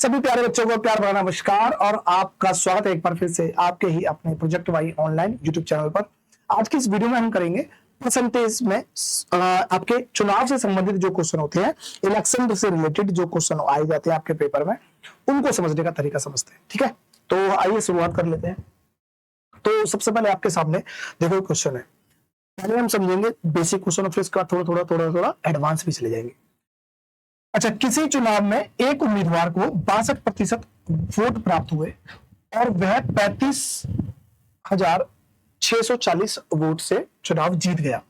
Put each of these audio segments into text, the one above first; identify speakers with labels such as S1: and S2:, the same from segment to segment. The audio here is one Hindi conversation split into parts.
S1: सभी प्यारे बच्चों को प्यार भरा नमस्कार और आपका स्वागत है एक बार फिर से आपके ही अपने project Y online YouTube channel पर। आज की इस वीडियो में हम करेंगे परसेंटेज में आपके चुनाव से संबंधित जो क्वेश्चन होते हैं, इलेक्शन से रिलेटेड जो क्वेश्चन आए जाते हैं आपके पेपर में, उनको समझने का तरीका समझते हैं। ठीक है, तो आइए शुरुआत कर लेते हैं। तो सबसे पहले आपके सामने देखो क्वेश्चन है। पहले हम समझेंगे बेसिक क्वेश्चन, फिर इसका थोड़ा एडवांस भी चले जाएंगे। अच्छा, किसी चुनाव में एक उम्मीदवार को 62% वोट प्राप्त हुए और वह 35,640 वोट से चुनाव जीत गया।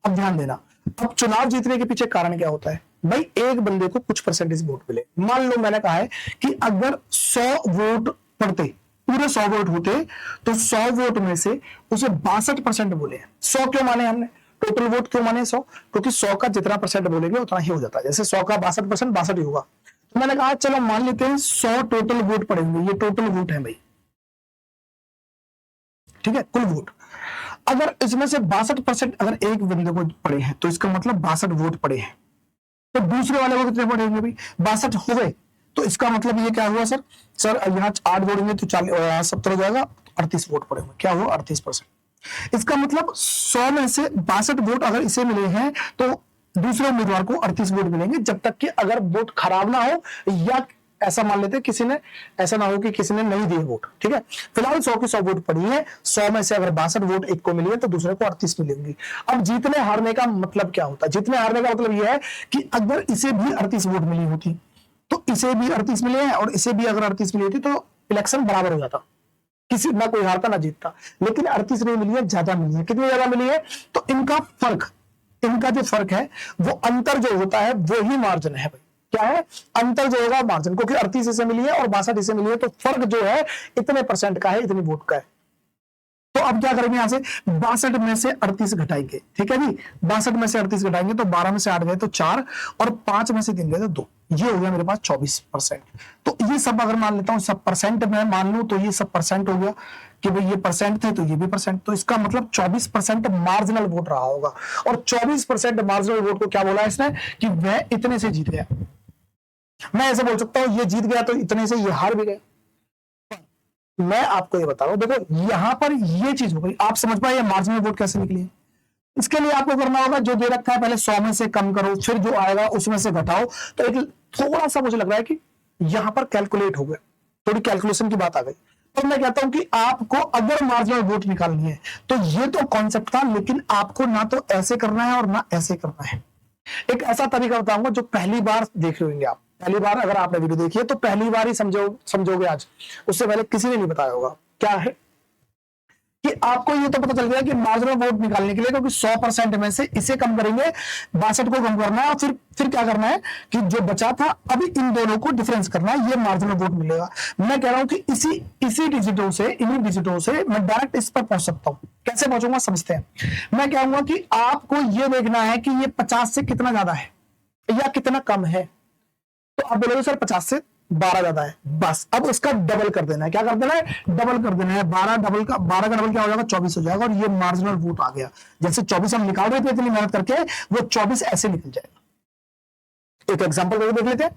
S1: अब ध्यान देना, अब चुनाव जीतने के पीछे कारण क्या होता है भाई? एक बंदे को कुछ परसेंटेज वोट मिले। मान लो मैंने कहा है कि अगर 100 वोट पड़ते, पूरे 100 वोट होते, तो 100 वोट में से उसे 62% बोले। 100 क्यों माने हमने? टोटल वोट क्यों माने 100? क्योंकि 100 का जितना परसेंट बोलेंगे उतना ही हो जाता है। जैसे 100 का 62% 62 ही होगा। तो मैंने कहा चलो मान लेते हैं 100 टोटल वोट पड़ेंगे। ये टोटल वोट है भाई, ठीक है, कुल वोट। अगर इसमें से 62% अगर एक बंदे को पड़े हैं तो इसका मतलब 62 वोट पड़े हैं। तो दूसरे वाले को कितने पड़ेंगे भाई? 62 हो गए। तो इसका मतलब ये क्या हुआ सर यहाँ 8 जोड़ेंगे तो 70 हो जाएगा, 38 वोट पड़े होंगे। क्या हुआ? 38%। इसका मतलब 100 में से 62 वोट अगर इसे मिले हैं तो दूसरे उम्मीदवार को 38 वोट मिलेंगे, जब तक कि अगर वोट खराब ना हो, या ऐसा मान लेते किसी ने ऐसा ना हो कि किसी ने नहीं दिए वोट। ठीक है, फिलहाल 100 की 100 वोट पड़ी है। 100 में से अगर 62 वोट एक को मिली है तो दूसरे को 38 मिलेंगी। अब जीतने हारने का मतलब क्या होता है? जीतने हारने का मतलब यह है कि अगर इसे भी 38 वोट मिली होती तो इसे भी 38 मिले हैं और इसे भी अगर 38 मिली होती तो इलेक्शन बराबर हो जाता, किसी ना कोई हारता ना जीतता। लेकिन 38 नहीं मिली है, ज्यादा मिली है। कितनी ज्यादा मिली है? तो इनका जो फर्क है, वो अंतर जो होता है वो ही मार्जिन है भाई। क्या है? अंतर जो होगा मार्जिन, क्योंकि 38 इसे मिली है और 62 इसे मिली है, तो फर्क जो है इतने परसेंट का है, इतनी वोट का है। तो अब क्या करेंगे? यहां से 62 में से 38 घटाएंगे। ठीक है जी, 62 में से 38 घटाएंगे तो 12 में से 8 गए तो 4 और 5 में से 3 गए तो 2। ये हो गया मेरे पास 24%। तो ये सब अगर मान लेता हूं सब परसेंट में मान लूं तो ये सब परसेंट हो गया कि भाई ये परसेंट थे तो ये भी परसेंट। तो इसका मतलब 24% मार्जिनल वोट रहा होगा। और 24% मार्जिनल वोट को क्या बोला इसने कि वह इतने से जीत गया। मैं ऐसे बोल सकता हूं ये जीत गया तो इतने से ये हार भी गया। मैं आपको ये बता रहा हूं, देखो यहां पर ये चीज हो गई। आप समझ पाए ये मार्जिनल वोट कैसे निकली है? इसके लिए आपको करना होगा, जो दे रखा है पहले 100 में से कम करो, फिर जो आएगा उसमें से घटाओ। तो एक थोड़ा सा मुझे लग रहा है कि यहां पर कैलकुलेट हो गया, थोड़ी कैलकुलेशन की बात आ गई। तो मैं कहता हूं कि आपको अगर मार्जिनल वोट निकालनी है तो ये तो कॉन्सेप्ट था, लेकिन आपको ना तो ऐसे करना है और ना ऐसे करना है। एक ऐसा तरीका बताऊंगा जो पहली बार देख रहे होंगे आप। पहली बार अगर आपने वीडियो देखी है तो पहली बार ही समझोगे आज, उससे पहले किसी ने नहीं बताया होगा। क्या है कि आपको ये तो पता चल गया कि मार्जिनल वोट निकालने के लिए, क्योंकि 100% में से इसे कम करेंगे, 62 को कम करना है, और फिर क्या करना है कि जो बचा था अभी इन दोनों को डिफरेंस करना है, ये मार्जिनल वोट मिलेगा। मैं कह रहा हूं कि इसी डिजिटों से, इन्हीं डिजिटों से मैं डायरेक्ट इस पर पहुंच सकता हूं। कैसे पहुंचूंगा समझते हैं। मैं कहूंगा कि आपको ये देखना है कि ये 50 से कितना ज्यादा है या कितना कम है। तो आप बोलोगे सर 50 से 12 ज्यादा है, बस अब उसका डबल कर देना है। क्या कर देना है? डबल कर देना है। 12 का डबल क्या हो जाएगा? 24 हो जाएगा, और ये मार्जिनल वोट आ गया। जैसे 24 हम निकाल रहे थे इतनी मेहनत करके, वो 24 ऐसे निकल जाएगा। एक एग्जांपल करके देख लेते हैं।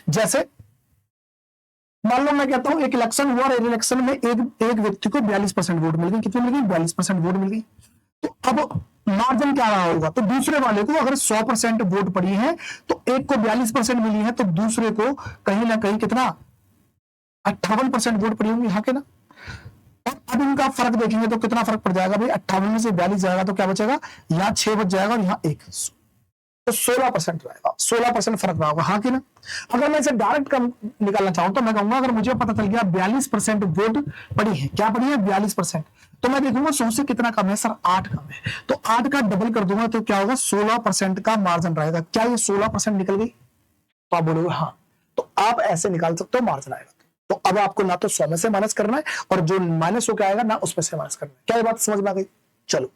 S1: जैसे मान लो मैं कहता हूं एक इलेक्शन हुआ और इलेक्शन में एक व्यक्ति को 42% वोट मिल गई। कितनी मिल गई? 42% वोट मिल गई। तो अब मार्जिन क्या रहा होगा? तो दूसरे वाले को अगर 100% वोट पड़ी है तो एक को 42% मिली है, तो दूसरे को कहीं ना कहीं कितना 58% वोट पड़ी होंगी। हाँ के ना? और अब इनका फर्क देखेंगे तो कितना फर्क पड़ जाएगा भाई? 58 में से 42 जाएगा तो क्या बचेगा? यहाँ 6 बच जाएगा और यहाँ 1, तो 16% रहेगा। 16% फर्क रहा होगा। हाँ कि ना? अगर मैं इसे डायरेक्ट कम निकालना चाहूं तो मैं कहूंगा अगर मुझे पता चल गया 42% वोट पड़ी है, क्या पड़ी है? 42%, तो मैं देखूंगा 100 से कितना कम है? सर 8 कम है। तो 8 का डबल कर दूंगा तो क्या होगा? 16% का मार्जिन रहेगा। क्या ये 16% निकल गई? तो आप बोलोगे हाँ। तो आप ऐसे निकाल सकते हो मार्जिन आएगा। तो अब आपको ना तो 100 में से माइनस करना है और जो माइनस होकर आएगा ना उसमें से माइनस करना है। क्या ये बात समझ में आ गई? चलो,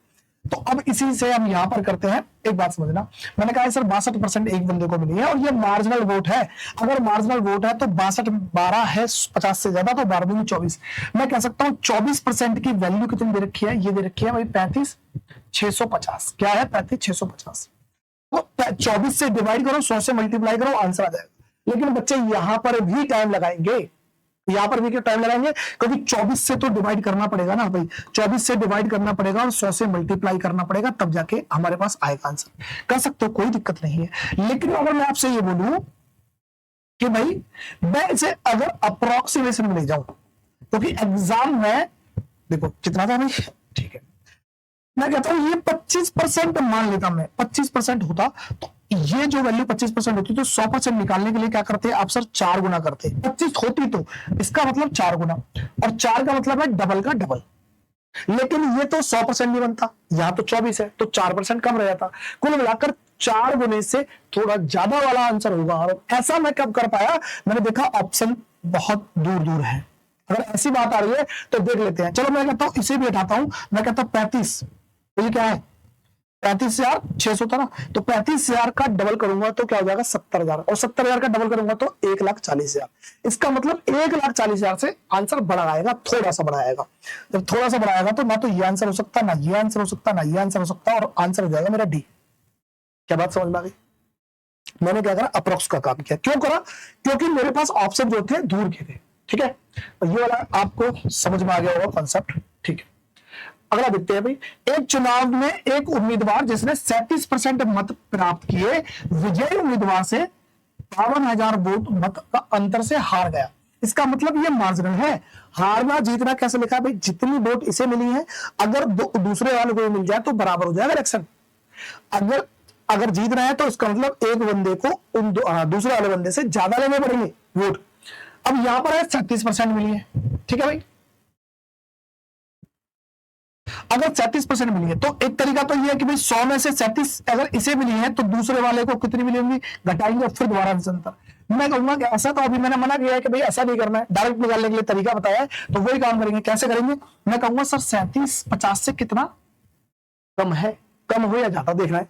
S1: तो अब इसी से हम यहां पर करते हैं। एक बात समझना, मैंने कहा है सर 62% एक बंदे को मिली है और ये मार्जिनल वोट है। अगर मार्जिनल वोट है तो 62 12 है 50 से ज्यादा, तो 12 दूनी 24। मैं कह सकता हूं 24% की वैल्यू कितनी दे रखी है? ये दे रखी है भाई 35,650। क्या है? 35,650। तो 24 से डिवाइड करो, 100 से मल्टीप्लाई करो, आंसर आ जाएगा। लेकिन बच्चे यहां पर भी टाइम लगाएंगे, यहां पर भी क्यों टाइम लगाएंगे, क्योंकि 24 से तो डिवाइड करना पड़ेगा ना भाई, 24 से डिवाइड करना पड़ेगा और 100 से मल्टीप्लाई करना पड़ेगा, तब जाके हमारे पास आएगा आंसर। कर सकते हो, कोई दिक्कत नहीं है। लेकिन अगर मैं आपसे ये बोलूं कि भाई मैं इसे अगर अप्रोक्सीमेशन में ले जाऊं, क्योंकि एग्जाम में देखो कितना था भाई, ठीक है, मैं कहता हूं ये 25% मान लेता, मैं 25% होता तो ये जो वैल्यू 25% होती तो 100% निकालने के लिए क्या करते आप सर, 4 गुना करते। 25 होती तो इसका मतलब 4 गुना, और 4 का मतलब है डबल का डबल। लेकिन ये तो 100% नहीं बनता, यहां तो 24 है तो 4% कम रह जाता। कुल मिलाकर 4 गुने से थोड़ा ज्यादा वाला आंसर होगा। और ऐसा मैं कब कर पाया, मैंने देखा ऑप्शन बहुत दूर दूर है। अगर ऐसी बात आ रही है तो देख लेते हैं। चलो मैं कहता हूं इसे भी हटाता हूं, मैं कहता हूं 35, ये क्या है 35,600 था ना, तो 35,000 का डबल करूंगा तो क्या हो जाएगा 70,000, और 70,000 का डबल करूंगा तो 1,40,000। इसका मतलब 1,40,000 से आंसर बढ़ा आएगा, थोड़ा सा बढ़ा आएगा। जब थोड़ा सा बढ़ा आएगा तो ना तो ये आंसर हो सकता, ना ये आंसर हो सकता, ना ये आंसर हो सकता, और आंसर हो जाएगा मेरा डी। क्या बात समझ में आ गई? मैंने क्या करा, अप्रोक्स का काम किया। क्यों करा? क्योंकि मेरे पास ऑप्शन जो थे दूर के थे। ठीक है, ये वाला आपको समझ में आ गया होगा कॉन्सेप्ट। ठीक है, अगला देखते हैं भाई। एक चुनाव में एक उम्मीदवार जिसने 37% मत प्राप्त किए विजयी उम्मीदवार से 52,000 वोट मत का अंतर से हार गया। इसका मतलब ये मार्जिनल है। हारना जीतना कैसे लिखा है भाई, जितनी वोट इसे मिली है अगर दूसरे वाले को मिल जाए तो बराबर हो जाएगा इलेक्शन। अगर जीतना है तो इसका मतलब एक बंदे को दूसरे वाले बंदे से ज्यादा लेने पड़ेंगे वोट। अब यहां पर 37% मिली है, ठीक है भाई। अगर 37% मिली है तो एक तरीका तो ये है कि भाई 100 में से 37 अगर इसे मिली है तो दूसरे वाले को कितनी मिली होंगी, घटाएंगे और फिर दोबारा अंतर। मैं कहूंगा कि ऐसा तो अभी मैंने मना किया है कि भाई ऐसा नहीं करना है, डायरेक्ट निकालने के लिए तरीका बताया है तो वही काम करेंगे। कैसे करेंगे? मैं कहूंगा सर 37 50 से कितना कम है, कम हो या ज्यादा देखना है।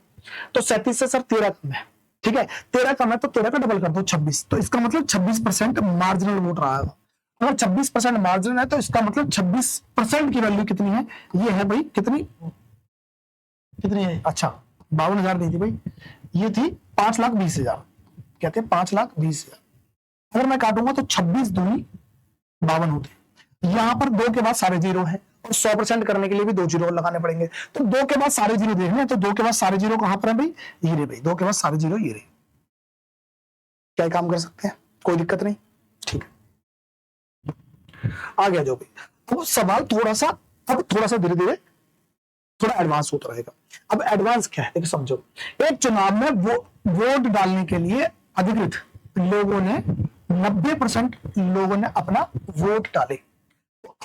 S1: तो 37 से सर 13 कम है, ठीक है, 13 कम है तो 13 का डबल कर दो 26, तो इसका मतलब 26% मार्जिनल वोट रहा है। अगर 26% मार्जिन है तो इसका मतलब 26% की वैल्यू कितनी है, ये है भाई कितनी है, अच्छा 52,000 नहीं थी भाई, ये थी 5,20,000, कहते हैं 5,20,000। अगर मैं काटूंगा तो 26 दूनी 52 होते। यहां पर 2 के बाद सारे जीरो है और 100% करने के लिए भी 2 जीरो लगाने पड़ेंगे, तो 2 के बाद सारे जीरो देखने, तो 2 के बाद सारे जीरो कहां पर है भाई, ये रे भाई, 2 के बाद सारे जीरो ये रे। क्या काम कर सकते हैं, कोई दिक्कत नहीं, ठीक है। आ गया जो भी। अब सवाल थोड़ा सा धीरे धीरे थोड़ा एडवांस होता रहेगा। अब एडवांस क्या है, समझो। एक चुनाव में वोट डालने के लिए अधिकृत लोगों ने 90% लोगों ने अपना वोट डाले।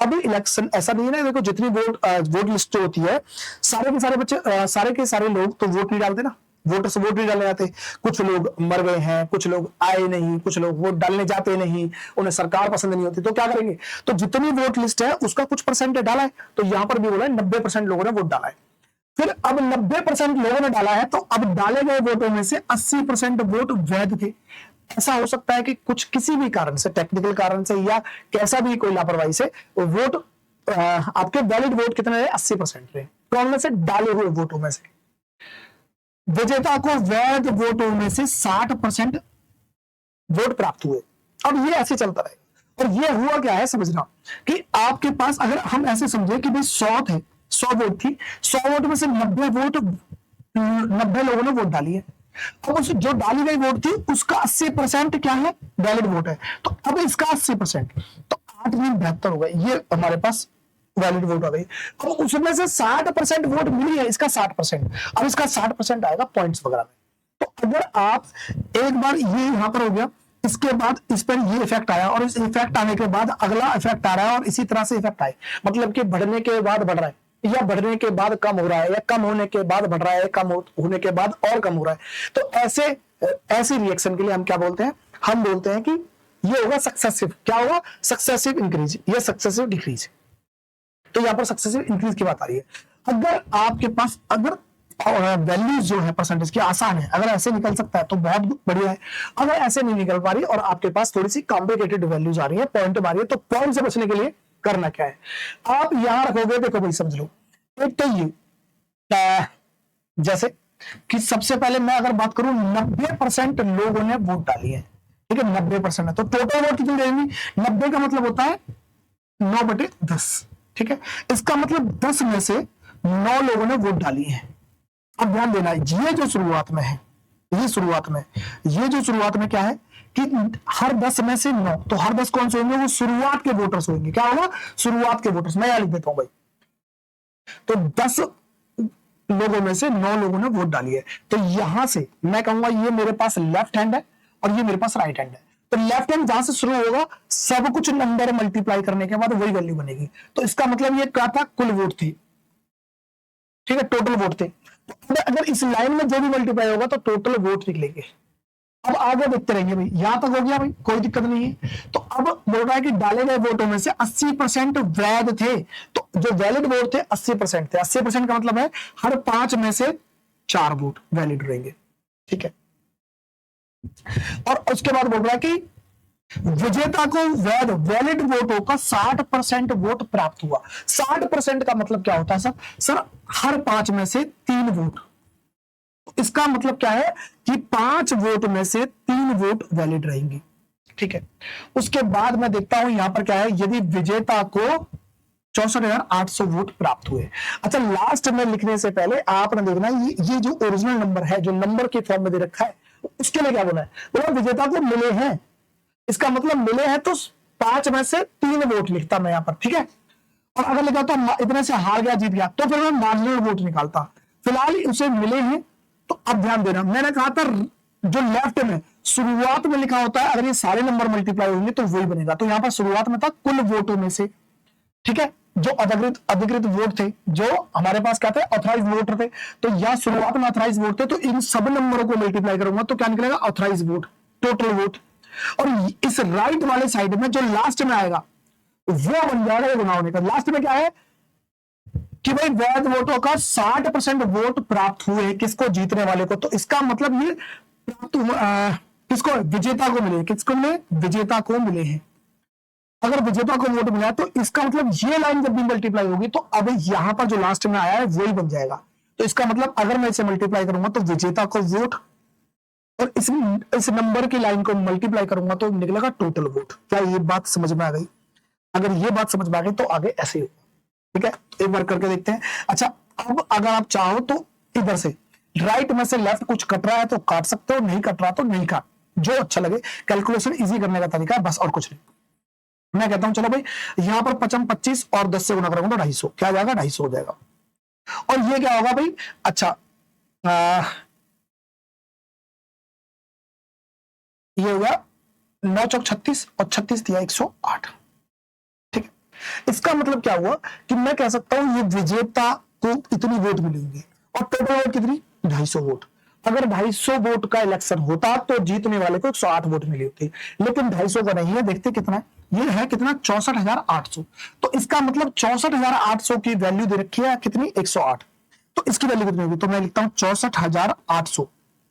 S1: अभी इलेक्शन ऐसा नहीं है ना, देखो जितनी वोट लिस्ट होती है सारे के सारे बच्चे सारे के सारे लोग तो वोट नहीं डालते ना, वोटर्स वोट नहीं डालने जाते। कुछ लोग मर गए हैं, कुछ लोग आए नहीं, कुछ लोग वोट डालने जाते नहीं, उन्हें सरकार पसंद नहीं होती, तो क्या करेंगे, तो जितनी वोट लिस्ट है उसका कुछ परसेंट डाला है, तो यहां पर भी बोला है 90% लोगों ने वोट डाला है। फिर अब 90% लोगों ने डाला है तो अब डाले गए वोटों में से 80% वोट वैध थे। ऐसा हो सकता है कि कुछ किसी भी कारण से, टेक्निकल कारण से या कैसा भी कोई लापरवाही से वोट आपके वैलिड वोट कितने रहे, 80% रहे। कौन में से, डाले हुए वोटों में से। विजेता को वैध वोटों में से 60% वोट प्राप्त हुए। अब ये ऐसे चलता रहेगा। और ये हुआ क्या है समझना, कि आपके पास अगर हम ऐसे समझे कि भाई 100 थे, 100 वोट थी, 100 वोट में से 90 लोगों ने वोट डाली है। अब उस जो डाली गई वोट थी उसका 80% क्या है, वैलिड वोट है। तो अब इसका 80%, तो 8 में 72 हो गए, ये हमारे पास वैलिड वोट आ गई। अब उसमें से 60% वोट मिली है, इसका 60%, अब इसका 60% आएगा पॉइंट्स वगैरह में। तो अगर आप एक बार ये यहां पर हो गया, इसके बाद इस पर ये इफेक्ट आया, और इस इफेक्ट आने के बाद अगला इफेक्ट आ रहा है, और इसी तरह से इफेक्ट आए, मतलब कि बढ़ने के बाद बढ़ रहा है, या बढ़ने के बाद कम हो रहा है, या कम होने के बाद बढ़ रहा है, कम होने के बाद और कम हो रहा है। तो ऐसे रिएक्शन के लिए हम क्या बोलते हैं, हम बोलते हैं कि ये होगा सक्सेसिव, क्या होगा, सक्सेसिव इंक्रीज या सक्सेसिव डिक्रीज। तो यहां पर सक्सेसिव इंक्रीज की बात आ रही है। अगर आपके पास अगर वैल्यूज जो है परसेंटेज की आसान है, अगर ऐसे निकल सकता है तो बहुत बढ़िया है। अगर ऐसे नहीं निकल पा रही और आपके पास थोड़ी सी कॉम्प्लिकेटेड वैल्यूज आ रही है, पॉइंट आ रही है, तो पॉइंट से बचने के लिए करना क्या है, आप यहां रखोगे, देखो भाई समझ लो। एक तो ये जैसे कि सबसे पहले मैं अगर बात करूं 90% लोगों ने वोट डाली है, ठीक है, 90% है, तो टोटल वोट कितनी रहेंगी? 90 का मतलब होता है 9/10, ठीक है। इसका मतलब 10 में से 9 लोगों ने वोट डाली है। अब ध्यान देना, ये जो शुरुआत में है, ये शुरुआत में क्या है कि हर 10 में से 9, तो हर 10 कौन से होंगे? वो शुरुआत के वोटर्स होंगे। क्या होगा? शुरुआत के वोटर्स। मैं यहां लिख देता हूं भाई, तो 10 लोगों में से 9 लोगों ने वोट डाली है, तो यहां से मैं कहूंगा ये मेरे पास लेफ्ट हैंड है और ये मेरे पास राइट हैंड है। तो लेफ्ट हैंड जहां से शुरू होगा, सब कुछ नंबर मल्टीप्लाई करने के बाद वही वैल्यू बनेगी। तो इसका मतलब ये क्या था? कुल वोट थी, ठीक है, टोटल वोट थे। तो अगर इस लाइन में जो भी मल्टीप्लाई होगा तो टोटल वोट निकलेंगे। अब आगे देखते रहेंगे भाई, यहां तक हो गया भाई, कोई दिक्कत नहीं है। तो अब बोल रहा है कि डाले गए वोटों में से 80% वैध थे, तो जो वैलिड वोट थे 80% थे। 80% का मतलब है हर 5 में से 4 वोट वैलिड रहेंगे, ठीक है। और उसके बाद बोल रहा है कि विजेता को वैलिड वोटों का 60% वोट प्राप्त हुआ। 60% का मतलब क्या होता है सर हर 5 में से 3 वोट। इसका मतलब क्या है कि 5 वोट में से 3 वोट वैलिड रहेंगी, ठीक है। उसके बाद मैं देखता हूं यहां पर क्या है, यदि विजेता को 64,800 वोट प्राप्त हुए। अच्छा, लास्ट में लिखने से पहले आपने देखना ये जो ओरिजिनल नंबर है, जो नंबर के फॉर्म में दे रखा है, उसके लिए क्या बोला है? बोला विजेता को मिले हैं। इसका मतलब मिले हैं तो 5 में से 3 वोट लिखता मैं यहां पर, ठीक है। और अगर लिखा तो इतने से हार गया, जीत गया, तो फिर मैं मार्जिनल वोट निकालता। फिलहाल उसे मिले हैं। तो अब ध्यान देना, मैंने कहा था जो लेफ्ट में शुरुआत में लिखा होता है, अगर ये सारे नंबर मल्टीप्लाई होंगे तो वही बनेगा। तो यहां पर शुरुआत में था कुल वोटों में से, ठीक है, जो अधिकृत वोट थे, जो हमारे पास क्या थे? ऑथराइज वोट थे। तो यहां शुरुआत में ऑथराइज वोट थे, तो इन सब नंबरों को मल्टीप्लाई करूंगा तो क्या निकलेगा? Authorise vote, total vote. और इस राइट वाले साइड में जो लास्ट में आएगा वो बन जाएगा गुना होने का। लास्ट में क्या है कि भाई वैध वोटों का 60% वोट प्राप्त हुए, किसको? जीतने वाले को। तो इसका मतलब ये प्राप्त किसको? विजेता को मिले। किसको मिले? विजेता को मिले हैं। अगर विजेता को वोट मिला तो इसका मतलब ये लाइन जब भी मल्टीप्लाई होगी तो अब यहां पर जो लास्ट में आया है वही बन जाएगा। तो इसका मतलब अगर मैं इसे मल्टीप्लाई करूंगा तो विजेता को वोट, और इस नंबर की लाइन को मल्टीप्लाई करूंगा तो निकलेगा टोटल वोट। क्या ये बात समझ में आ गई? अगर ये बात समझ में आ गई तो आगे ऐसे होगा, ठीक है। एक बार करके देखते हैं। अच्छा, अब अगर आप चाहो तो इधर से राइट में से लेफ्ट कुछ कट रहा है तो काट सकते हो, नहीं कट रहा तो नहीं काट, जो अच्छा लगे। कैलकुलेशन इजी करने का तरीका है बस, और कुछ नहीं। मैं कहता हूं चलो भाई, यहां पर 25 और 10 से गुना करूंगा तो 250, क्या जाएगा? 250 हो जाएगा। और ये क्या होगा भाई? अच्छा, ये हो गया 9 चौक 36 और 36 दिया 108, ठीक है। इसका मतलब क्या हुआ कि मैं कह सकता हूं ये विजेता को इतनी वोट मिली होंगी, और टोटल वोट कितनी? 250 वोट। अगर 250 वोट का इलेक्शन होता तो जीतने वाले को 108 वोट मिली होती, लेकिन 250 का नहीं है। देखते कितना है, ये है कितना? 64,800। तो इसका मतलब 64,800 की वैल्यू दे रखी है कितनी? 108। तो इसकी वैल्यू कितनी होगी? तो मैं लिखता हूं 64,800।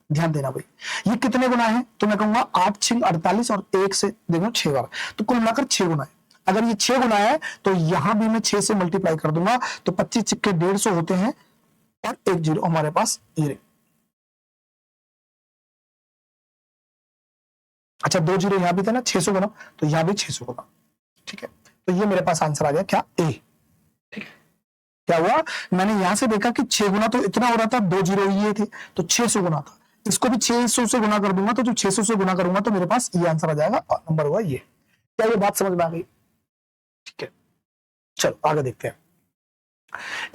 S1: ध्यान देना भाई, ये कितने गुना है? तो मैं कहूंगा 8 6 48 और 1 से देखो 6 बार, तो कुल मिलाकर 6 गुना है। अगर ये 6 गुना है तो यहां भी मैं 6 से मल्टीप्लाई कर दूंगा, तो 25 सिक्के 150 होते हैं और 1 जीरो हमारे पास ये। अच्छा, 2 जीरो यहां भी थे ना, 600 गुना, तो यहां भी 600 गुना, ठीक है। तो ये मेरे पास आंसर आ गया, क्या? ए, ठीक है। क्या हुआ? मैंने यहां से देखा कि 6 गुना तो इतना हो रहा था, 2 जीरो ये थे, तो 600 गुना था। इसको भी 600 से गुना कर दूंगा, तो जो 600 से गुना करूंगा तो मेरे पास ये आंसर आ जाएगा, और नंबर हुआ ये। क्या ये बात समझ में आ गई? ठीक है, चलो आगे देखते हैं।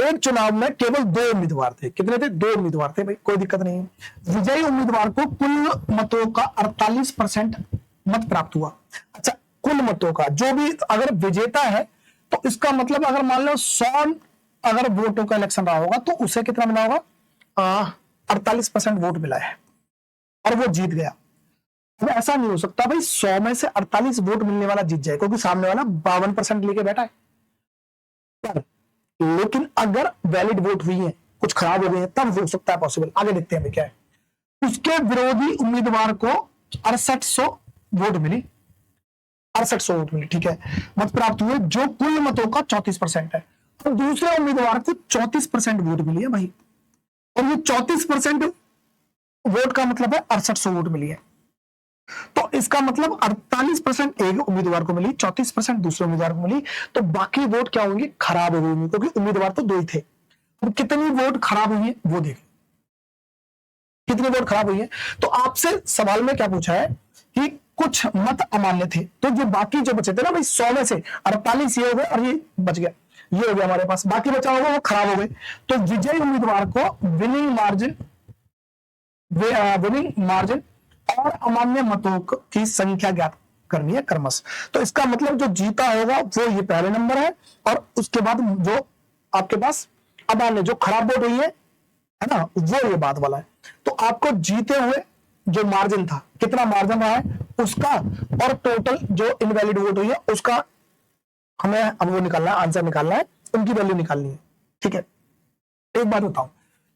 S1: एक चुनाव में केवल 2 उम्मीदवार थे। कितने थे? 2 उम्मीदवार थे भाई, कोई दिक्कत नहीं है। विजयी उम्मीदवार को कुल मतों का 48% मत प्राप्त हुआ। अच्छा, कुल मतों का, जो भी अगर विजेता है तो इसका मतलब अगर मान लो 100 अगर वोटों का इलेक्शन रहा होगा तो उसे कितना मिला होगा? 48% वोट मिला है और वो जीत गया। अब ऐसा नहीं हो सकता भाई 100 में से 48 वोट मिलने वाला जीत जाए, क्योंकि सामने वाला 52% लेके बैठा है। पर लेकिन अगर वैलिड वोट हुई है, कुछ खराब हो गए हैं, तब हो सकता है पॉसिबल। आगे देखते हैं क्या है। उसके विरोधी उम्मीदवार को 6800 वोट मिली, 6800 वोट मिली, ठीक है, मत प्राप्त हुए, जो कुल मतों का 34% है। तो दूसरे उम्मीदवार को 34% वोट मिली है भाई, और ये 34% वोट का मतलब है 6800 वोट मिली है। तो तो इसका मतलब 48% एक उम्मीदवार को मिली, 34% दूसरे उम्मीदवार को मिली। तो बाकी वोट क्या होंगे, खराब हो गई, क्योंकि उम्मीदवार तो 2 ही थे। तो कितनी वोट खराब हुई है वो देख, कितनी वोट खराब हुई है। तो आपसे सवाल में क्या पूछा है कि कुछ मत अमान्य थे, तो जो बाकी जो बचे थे ना भाई, 100 में से 48 ये हो गए और ये बच गया, ये हो गया हमारे पास, बाकी बचा होगा वो खराब हो गए। तो विजयी उम्मीदवार को विनिंग मार्जिन और अमान्य मतों की संख्या ज्ञात करनी है क्रमश। तो इसका मतलब जो जीता होगा वो ये पहले नंबर है, और उसके बाद जो आपके पास अमान्य जो खराब वोट हुई है ना, वो ये बाद वाला है। तो आपको जीते हुए जो मार्जिन था, कितना मार्जिन रहा है उसका, और टोटल जो इनवैलिड वोट हुई है उसका हमें अब वो निकालना है, आंसर निकालना है, उनकी वैल्यू निकालनी है। ठीक है, एक बात बताऊं,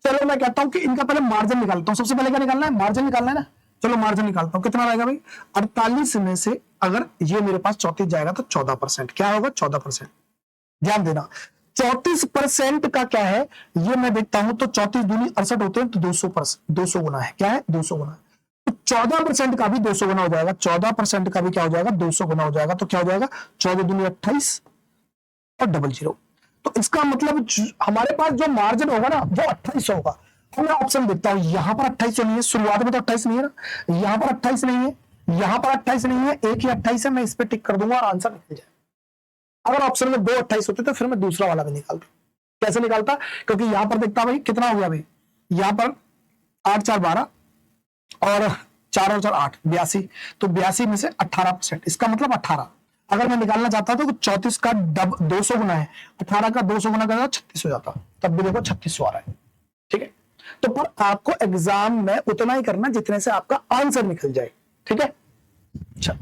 S1: चलो मैं कहता हूं कि इनका पहले मार्जिन निकालता हूं। सबसे पहले क्या निकालना है, मार्जिन निकालना है ना। चलो मार्जिन निकालता हूं, कितना रहेगा भाई, 48 में से अगर ये मेरे पास 34 जाएगा तो 14%, क्या होगा 14%। ध्यान देना, 34% का क्या है, ये मैं देखता हूं तो 34 दूनी 68 होते हैं, तो 200%, 200 गुना है, क्या है 200 गुना। तो 14% का भी 200 गुना हो जाएगा, 14% का भी क्या हो जाएगा 200 गुना हो जाएगा। तो क्या हो जाएगा 14 दूनी 28 और डबल जीरो। तो इसका मतलब हमारे पास जो मार्जिन होगा ना वो 28 होगा। अब मैं ऑप्शन देखता हूं, यहां पर 28 नहीं है, शुरुआत में तो 28 नहीं है ना, यहां पर 28 नहीं है, यहां पर 28 नहीं है, एक ही 28 है, मैं इस पर टिक कर दूंगा और आंसर निकल जाए। अगर ऑप्शन में 2 28 होते तो फिर मैं दूसरा वाला भी निकालता। कैसे निकालता, क्योंकि यहां पर देखता भाई कितना हो गया भाई, यहां पर 8 4 12 और 4 और 4 8 82, तो 82 में से 18%, इसका मतलब 18। अगर मैं निकालना चाहता था तो 34 का 200 गुना है, 18 का 200 गुना करता 36 हो जाता, तब भी देखो 3600 आ रहा है। ठीक है, तो पर आपको एग्जाम में उतना ही करना जितने से आपका आंसर निकल जाए। ठीक है, अच्छा,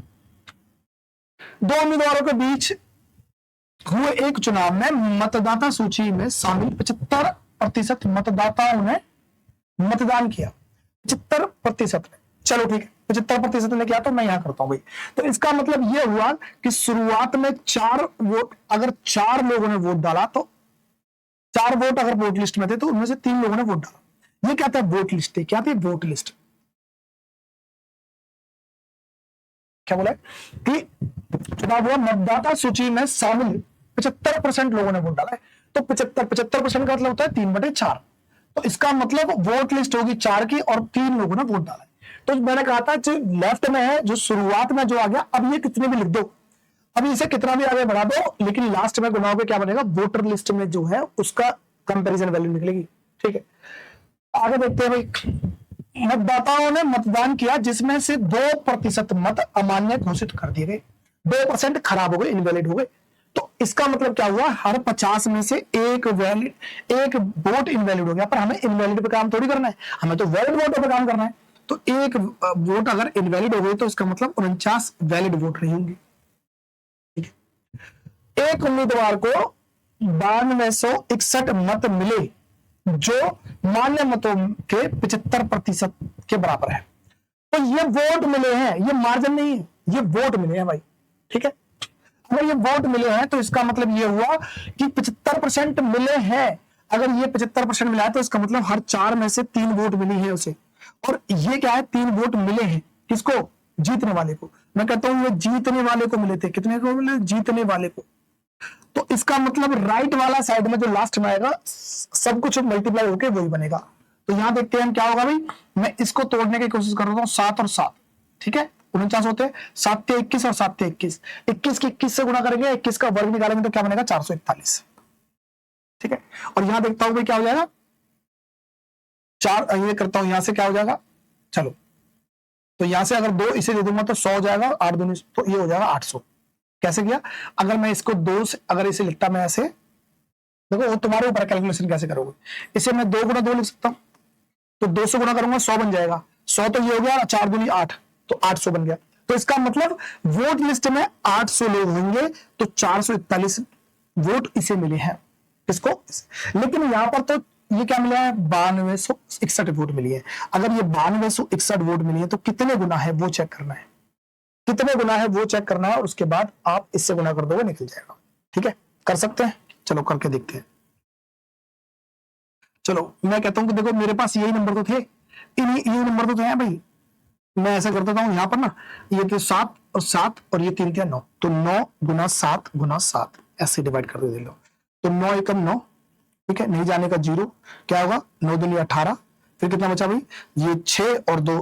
S1: दो उम्मीदवारों के बीच हुए एक चुनाव में मतदाता सूची में शामिल 75% मतदाताओं ने मतदान किया, 75% ने। चलो ठीक है, 75% ने किया, तो मैं यहां करता हूं भाई। तो इसका मतलब यह हुआ कि शुरुआत में 4 वोट, अगर 4 लोगों ने वोट डाला तो 4 वोट अगर वोट लिस्ट में थे तो उनमें से 3 लोगों ने वोट डाला। ये क्या था, वोट लिस्ट थी। क्या थी, वोट लिस्ट। क्या बोला कि चुनाव हुआ, मतदाता सूची में शामिल 75% लोगों ने वोट डाला है। तो 75% का मतलब होता है 3/4। तो इसका मतलब वोट लिस्ट होगी 4 की और 3 लोगों ने वोट डाला है। तो मैंने कहा था जो लेफ्ट में है, जो शुरुआत में जो आ गया, अब ये कितने भी लिख दो, अब इसे कितना भी आगे बढ़ा दो, लेकिन लास्ट में गुनाहों क्या बनेगा, वोटर लिस्ट में जो है उसका कंपैरिजन वैल्यू निकलेगी। ठीक है, आगे देखते हैं भाई। मतदाताओं ने मतदान किया जिसमें से 2% मत अमान्य घोषित कर दिए गए, 2% खराब हो गए, इनवैलिड हो गए। तो इसका मतलब क्या हुआ, हर 50 में से एक वोट इनवैलिड हो गया। पर हमें इनवैलिड पे काम थोड़ी करना है, हमें तो वैलिड वोटों पे काम करना है। तो एक वोट अगर इनवैलिड हो गई तो इसका मतलब 49 वैलिड वोट रही होंगी। एक उम्मीदवार को 9261 मत मिले जो मान्य मतों के 75% के बराबर है। तो ये वोट मिले हैं, ये मार्जिन नहीं है, ये वोट मिले हैं भाई। ठीक है, अगर ये वोट मिले हैं तो इसका मतलब ये हुआ कि 75% मिले हैं। अगर ये 75% मिला है तो इसका मतलब हर 4 में से 3 वोट मिली है उसे। और ये क्या है, 3 वोट मिले हैं किसको, जीतने वाले को। मैं कहता हूं ये जीतने वाले को मिले थे, कितने को मिले, जीतने वाले को। तो इसका मतलब राइट वाला साइड में जो लास्ट में आएगा सब कुछ मल्टीप्लाई होकर वही बनेगा। तो यहां देखते हैं हम क्या होगा भाई, मैं इसको तोड़ने की कोशिश कर रहा हूं, 7 और 7। ठीक है, 49 होते हैं, 7 21 और 7 21, 21 की 21 से गुणा करेंगे, 21 का वर्ग निकालेंगे तो क्या बनेगा 441। ठीक है, और यहां देखता हूं भाई क्या हो जाएगा, 4 ये करता हूं, यहां से क्या हो जाएगा, चलो तो यहां से अगर 2 इसे दे दूंगा तो 100 हो जाएगा, 8 दूनी तो ये हो जाएगा 800। कैसे किया, अगर मैं इसको 2 से अगर इसे लिखता मैं ऐसे, देखो वो तुम्हारे ऊपर कैलकुलेशन कैसे करोगे। इसे मैं 2 गुना 2 लिख सकता हूं, तो 200 गुना करूंगा 100 बन जाएगा, 100 तो ये हो गया, 4 दूनी 8 तो 800 बन गया। तो इसका मतलब वोट लिस्ट में 800 लोग होंगे तो 441 वोट इसे मिले हैं, किसको, लेकिन यहां पर तो ये क्या मिला है, 9261 वोट मिली है। अगर ये 9261 वोट मिली है तो कितने गुना है वो चेक करना है, कितने गुना है वो चेक करना है, और उसके बाद आप इससे गुना कर दोगे निकल जाएगा। ठीक है, कर सकते हैं, चलो करके देखते हैं। चलो मैं कहता हूं कि देखो मेरे पास यही नंबर तो थे, ये नंबर तो हैं भाई, मैं ऐसा करता हूँ यहाँ पर ना, ये तो 7 और 7 और ये 3 क्या 9, तो 9 गुना 7 गुना 7 ऐसे डिवाइड कर दे लो, तो 9 एकम 9, ठीक है, नहीं जाने का 0, क्या होगा 9 दूनी 18, फिर कितना बचा भाई, ये 6 और 2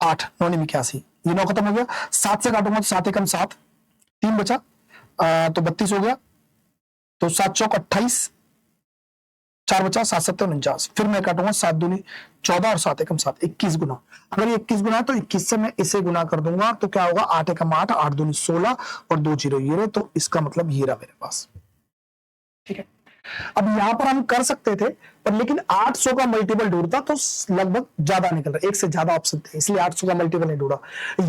S1: 8, 9 में 81, ये 9 खत्म हो गया, 7 से काटूंगा तो 7 एकम 7, 3 बचा, तो 32 हो गया, तो 7 चौक 28, 4 बचा, 7 7 49, फिर मैं काटूंगा 7 दूनी 14 और 7 एकम 7, 21 गुना, अगर ये 21 गुना है तो 21 से मैं इसे गुना कर दूंगा, तो क्या होगा 8 एकम 8, 8 दूनी 16 और 2 जीरो ये रहे, तो इसका मतलब ये रहा मेरे पास, ठीक है। अब यहां पर हम कर सकते थे, पर लेकिन 800 का मल्टीपल ढूंढता तो लगभग ज्यादा निकल रहा, एक से ज्यादा ऑप्शन थे, इसलिए 800 का मल्टीपल नहीं ढूंढा,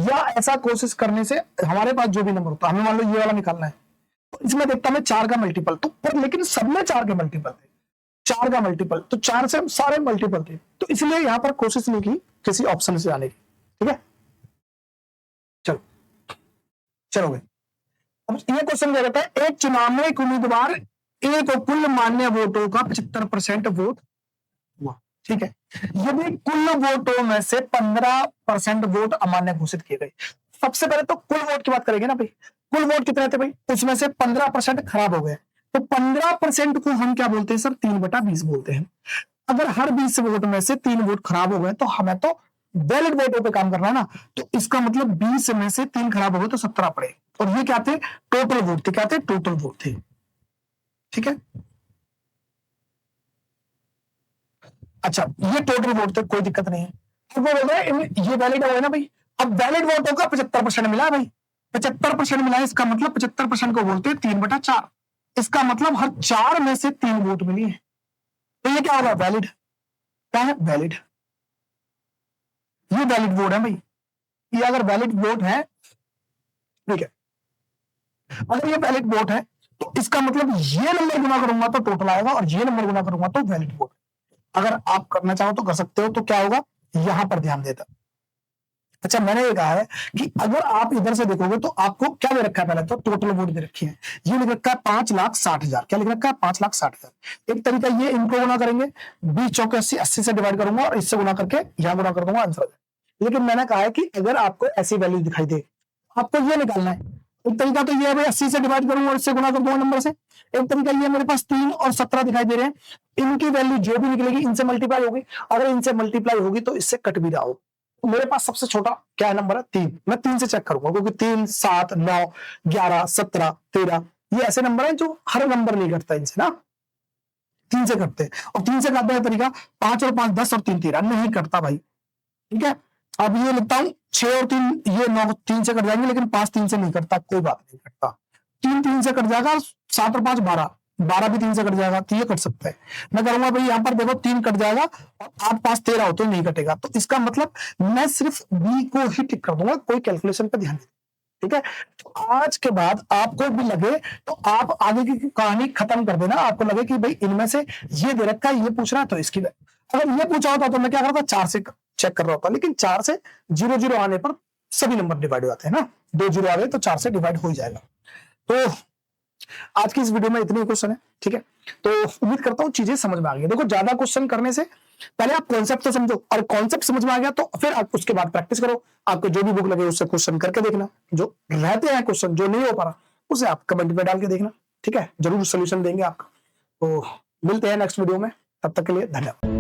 S1: या ऐसा कोशिश करने से हमारे पास जो भी नंबर होता, हमें मान लो ये वाला निकालना है, तो इसमें देखता मैं 4 का मल्टीपल, तो पर लेकिन सब में 4 के मल्टीपल थे, 4 का मल्टीपल, तो 4 से सारे मल्टीपल थे, तो इसलिए यहां पर कोशिश नहीं की किसी ऑप्शन से आने की, ठीक है। चलो चलो भाई, अब ये क्वेश्चन क्या कहता है, एक चुनाव में एक उम्मीदवार ए को कुल मान्य वोटों का 75% वोट हुआ, ठीक है, यदि कुल वोटों में से 15% वोट अमान्य घोषित किए गए, सबसे पहले तो कुल वोट की बात करेंगे ना भाई, कुल वोट कितने थे भाई, उसमें से 15% खराब हो गए, तो 15% को हम क्या बोलते हैं सर, 3/20 बोलते हैं। अगर हर 20 वोट में से 3 वोट खराब हो गए, तो हमें तो वैलिड वोटों पे काम करना है ना, तो इसका मतलब 20 में से 3 खराब हो गए तो 17 पड़े, और ये क्या थे, टोटल वोट थे, क्या थे, टोटल वोट थे, ठीक है। अच्छा, ये टोटल वोट थे, कोई दिक्कत नहीं है, अब वो बोल रहा है ये वैलिड हो ना भाई, अब वैलिड वोटों का 75% मिला है भाई, 75% मिला है, इसका मतलब 75% को बोलते हैं 3/4, इसका मतलब हर 4 में से 3 वोट मिली है, तो ये क्या होगा, वैलिड, क्या है, वैलिड, ये वैलिड वोट है भाई, ये अगर वैलिड वोट है, ठीक है, अगर ये वैलिड वोट है तो इसका मतलब ये नंबर गुना करूंगा तो टोटल आएगा, और ये नंबर गुना करूंगा तो वैलिड वोट, अगर आप करना चाहो तो कर सकते हो, तो क्या होगा, यहां पर ध्यान देता। अच्छा, मैंने ये कहा है कि अगर आप इधर से देखोगे तो आपको क्या दे रखा है, पहले तो टोटल वोट दे रखी है, ये लिख रखा है 5,60,000, क्या लिख रखा है, 5,60,000, एक तरीका ये, इनको गुना करेंगे, 20 चौके 80, 80 से डिवाइड करूंगा और इससे गुना करके यहां गुना कर दूंगा, आंसर। लेकिन मैंने कहा है कि अगर आपको ऐसी वैल्यू दिखाई दे, आपको ये निकालना है, एक तरीका तो ये है भाई 80 से डिवाइड करूंगा और इससे गुना कर दूंगा नंबर से, एक तरीका ये, मेरे पास 3 और 17 दिखाई दे रहे हैं, इनकी वैल्यू जो भी निकलेगी इनसे मल्टीप्लाई होगी, अगर इनसे मल्टीप्लाई होगी तो इससे कट भी रहा हो, तो मेरे पास सबसे छोटा क्या नंबर है, 3, मैं 3 से चेक करूंगा, क्योंकि 3 7 9 11 17 13 ये ऐसे नंबर है जो हर नंबर नहीं घटता इनसे ना, 3 से कटते हैं, और 3 से काटने का तरीका 5 और 5 10 और 3 13 नहीं कटता भाई, ठीक है। अब ये लिखता हूं 6 और 3 ये 9 3 से कट जाएंगे, लेकिन 5 3 से नहीं कटता, कोई बात नहीं कटता, 3 3 से कट जाएगा, 7 और 5 12 12 भी 3 से कट जाएगा, तो ये कट सकता है, मैं करूंगा भाई यहाँ पर देखो 3 कट जाएगा और 8 5 13 हो तो नहीं कटेगा, तो इसका मतलब मैं सिर्फ बी को ही टिक कर दूंगा, कोई कैलकुलेशन पर ध्यान नहीं, ठीक है। तो आज के बाद आपको भी लगे तो आप आगे की कहानी खत्म कर देना, आपको लगे कि भाई इनमें से ये दे रखा है, ये पूछ रहा है, तो इसकी अगर ये पूछा होता तो मैं क्या करता, 4 से चेक कर रहा होता, लेकिन 4 से 0 0 आने पर सभी नंबर डिवाइड हो जाते हैं ना, 2 0 आ गए तो 4 से डिवाइड हो ही जाएगा। तो आज की इस वीडियो में इतने क्वेश्चन है, ठीक है, तो उम्मीद करता हूँ चीजें समझ में आ गई। देखो, ज्यादा क्वेश्चन करने से पहले आप कॉन्सेप्ट तो समझो, और कॉन्सेप्ट समझ में आ गया तो फिर आप उसके बाद प्रैक्टिस करो, आपको जो भी बुक लगे उससे क्वेश्चन करके देखना, जो रहते हैं क्वेश्चन जो नहीं हो पा रहा उसे आप कमेंट में डाल के देखना, ठीक है, जरूर सोल्यूशन देंगे आपका। तो मिलते हैं नेक्स्ट वीडियो में, तब तक के लिए धन्यवाद।